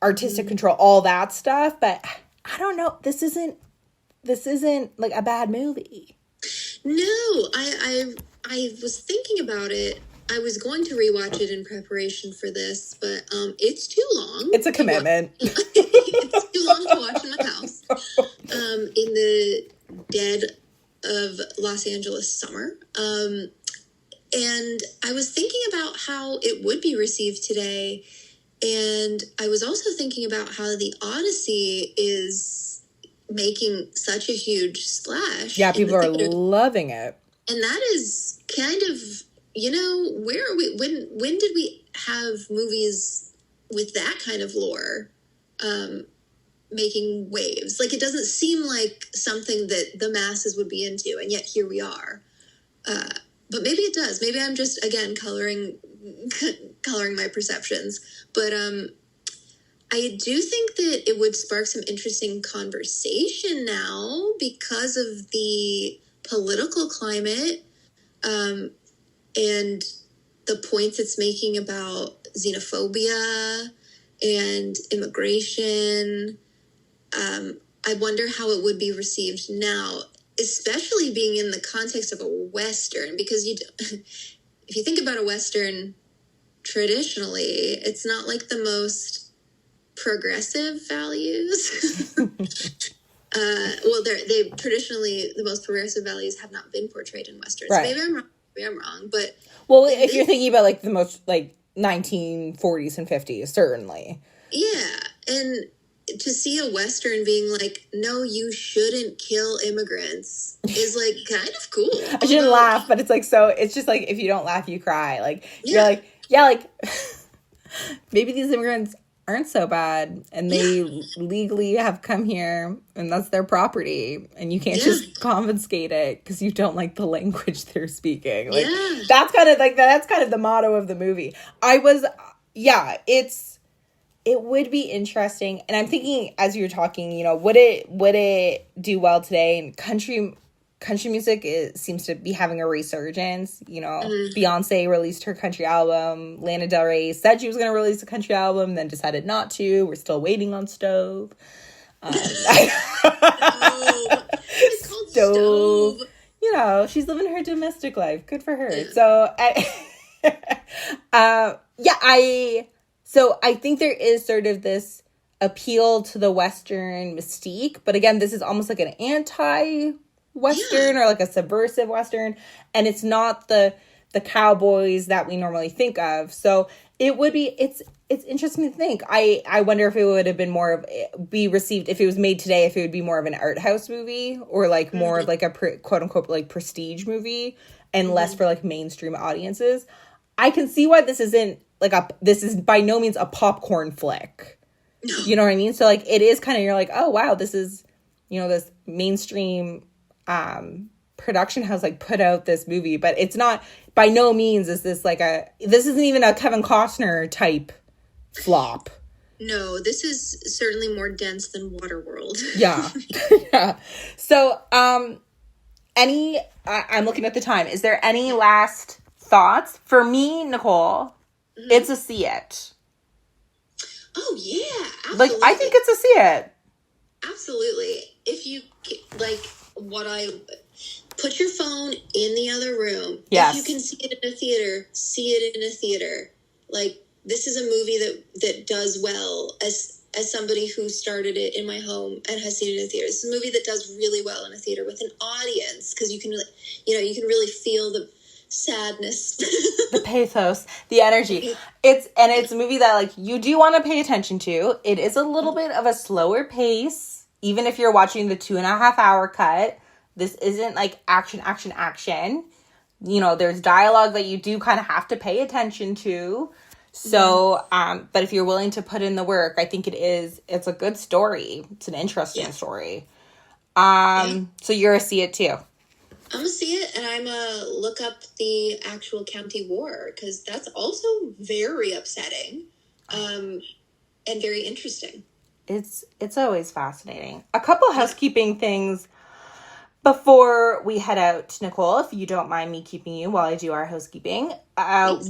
artistic control, all that stuff. But I don't know. This isn't a bad movie. No, I was thinking about it. I was going to rewatch it in preparation for this, but it's too long. It's a commitment. It's too long to watch in my house. In the dead of Los Angeles summer. And I was thinking about how it would be received today. And I was also thinking about how the Odyssey is making such a huge splash. Yeah, people are loving it. And that is kind of, where are we? When did we have movies with that kind of lore making waves? It doesn't seem like something that the masses would be into, and yet here we are. But maybe it does. Maybe I'm just, again, coloring my perceptions. But I do think that it would spark some interesting conversation now because of the political climate and the points it's making about xenophobia and immigration. I wonder how it would be received now, especially being in the context of a Western, because if you think about a Western traditionally, it's not like the most progressive values. They traditionally, the most progressive values have not been portrayed in Westerns. Right. Maybe I'm wrong, but if you're thinking about the most 1940s and 50s, certainly. Yeah, and to see a Western being no, you shouldn't kill immigrants is kind of cool. I shouldn't laugh, but it's it's just if you don't laugh, you cry. You're maybe these immigrants aren't so bad, and they legally have come here, and that's their property, and you can't just confiscate it because you don't like the language they're speaking. Like that's kind of the motto of the movie. It would be interesting, and I'm thinking as you're talking, you know, would it do well today? And country music seems to be having a resurgence. You know, Beyonce released her country album. Lana Del Rey said she was going to release a country album, then decided not to. We're still waiting on Stove. It's called Stove. You know, she's living her domestic life. Good for her. Yeah. So I think there is sort of this appeal to the Western mystique, but again, this is almost like an anti-Western or like a subversive Western, and it's not the cowboys that we normally think of. So it's interesting to think. I wonder if it would have been be received if it was made today, if it would be more of an art house movie or like more of like a quote unquote like prestige movie and less for like mainstream audiences. I can see why this isn't this is by no means a popcorn flick. You know what I mean? So like it is kind of, you're like, oh wow, this is, you know, this mainstream production house like put out this movie, but it's not, by no means is this this isn't even a Kevin Costner type flop. No, this is certainly more dense than Waterworld. Yeah. Yeah. So I'm looking at the time. Is there any last thoughts? For me, Nicole, it's a see it. Oh yeah, absolutely. Like I think it's a see it. Absolutely. If you put your phone in the other room. Yes. If you can see it in a theater, see it in a theater. Like this is a movie that does well as somebody who started it in my home and has seen it in a theater. It's a movie that does really well in a theater with an audience because you can really feel the sadness, the pathos, the energy. It's a movie that like you do want to pay attention to. It is a little bit of a slower pace, even if you're watching the 2.5 hour cut. This isn't like action. You know, there's dialogue that you do kind of have to pay attention to. So, but if you're willing to put in the work, I think it's a good story. It's an interesting story. So you're a see it too. I'm gonna see it, and I'm gonna look up the actual county war because that's also very upsetting, and very interesting. It's always fascinating. A couple housekeeping things before we head out, Nicole, if you don't mind me keeping you while I do our housekeeping.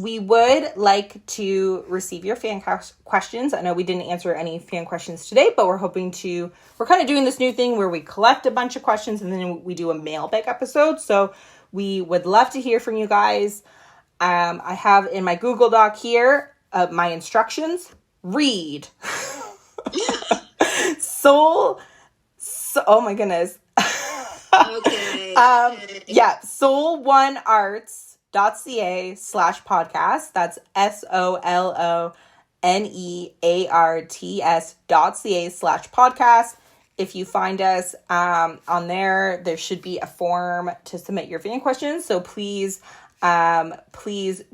We would like to receive your fan questions. I know we didn't answer any fan questions today, but we're kind of doing this new thing where we collect a bunch of questions and then we do a mailbag episode. So we would love to hear from you guys. I have in my Google Doc here my instructions. Read. Oh my goodness. Okay. Soul1arts.ca/podcast. That's SOLONEARTS.ca/podcast. If you find us on there should be a form to submit your fan questions. So please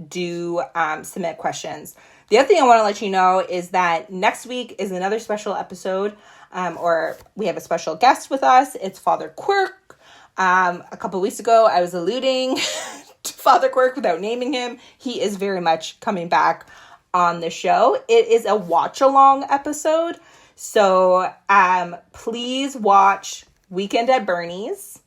do submit questions. The other thing I want to let you know is that next week is another special episode, or we have a special guest with us. It's Father Quirk. A couple of weeks ago, I was alluding to Father Quirk without naming him. He is very much coming back on the show. It is a watch-along episode, so please watch Weekend at Bernie's.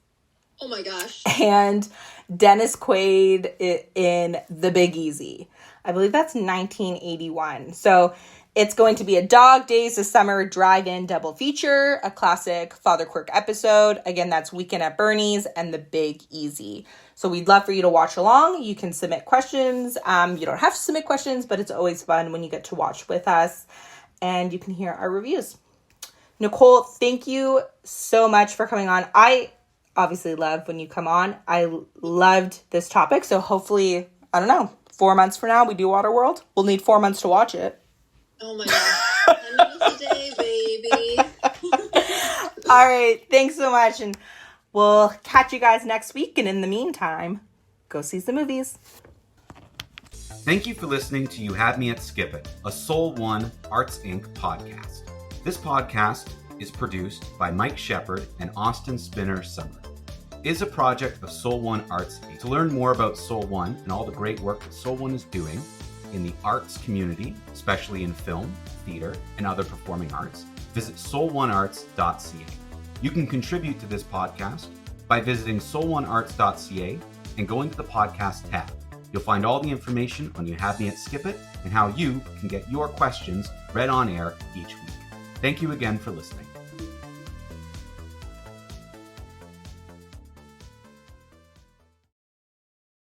Oh my gosh. And Dennis Quaid in The Big Easy. I believe that's 1981. So it's going to be a Dog Days of Summer drive-in double feature, a classic Father Quirk episode. Again, that's Weekend at Bernie's and The Big Easy. So we'd love for you to watch along. You can submit questions. You don't have to submit questions, but it's always fun when you get to watch with us and you can hear our reviews. Nicole, thank you so much for coming on. I obviously love when you come on. I loved this topic. So hopefully, 4 months from now, we do Waterworld. We'll need 4 months to watch it. Oh my gosh. 10 minutes a day, baby. All right. Thanks so much. And we'll catch you guys next week. And in the meantime, go see some movies. Thank you for listening to You Had Me at Skip It, a Soul One Arts Inc. podcast. This podcast is produced by Mike Shepard and Austin Spinner Summer. It is a project of Soul One Arts Inc. To learn more about Soul One and all the great work that Soul One is doing in the arts community, especially in film, theater, and other performing arts, visit soul1arts.ca. You can contribute to this podcast by visiting soul1arts.ca and going to the podcast tab. You'll find all the information on You Had Me at Skip It and how you can get your questions read on air each week. Thank you again for listening.